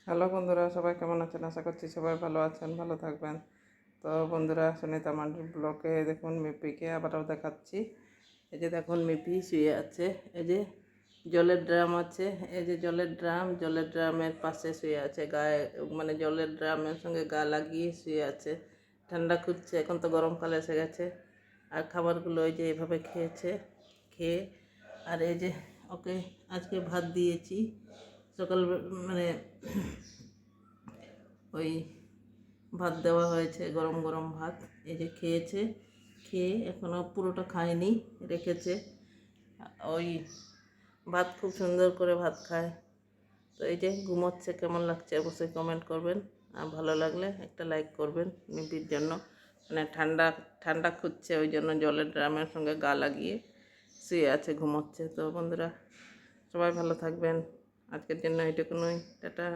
Hello বন্ধুরা, সবাই কেমন আছেন? আশা করছি সবাই ভালো আছেন, ভালো থাকবেন। তো বন্ধুরা, সুনিতা মান্ডির ব্লকে দেখুন মিপিকে আবারও দেখাচ্ছি। এই যে দেখুন মিপি শুয়ে আছে। এই যে জলের ড্রাম আছে, এই যে জলের ড্রামের পাশে শুয়ে আছে, গায়ে মানে জলের ড্রামের সঙ্গে গা লাগিয়ে শুয়ে আছে। ঠান্ডা খুঁজছে, এখন তো গরমকাল এসে গেছে। আর খাবারগুলো ওই যে এভাবে খেয়ে আর এই যে ওকে আজকে ভাত দিয়েছি সকাল, মানে ওই ভাত দেওয়া হয়েছে, গরম গরম ভাত। এই যে খেয়েছে, খেয়ে এখনও পুরোটা খায়নি, রেখেছে। ওই ভাত খুব সুন্দর করে ভাত খায়। তো এই যে ঘুমোচ্ছে, কেমন লাগছে অবশ্যই কমেন্ট করবেন। আর ভালো লাগলে একটা লাইক করবেন মিপির জন্য। মানে ঠান্ডা ঠান্ডা খুঁজছে, ওই জন্য জলের ড্রামের সঙ্গে গা লাগিয়ে শুয়ে আছে, ঘুমোচ্ছে। তো বন্ধুরা, সবাই ভালো থাকবেন। আজকের জন্য এইটুকুনই, টাটা।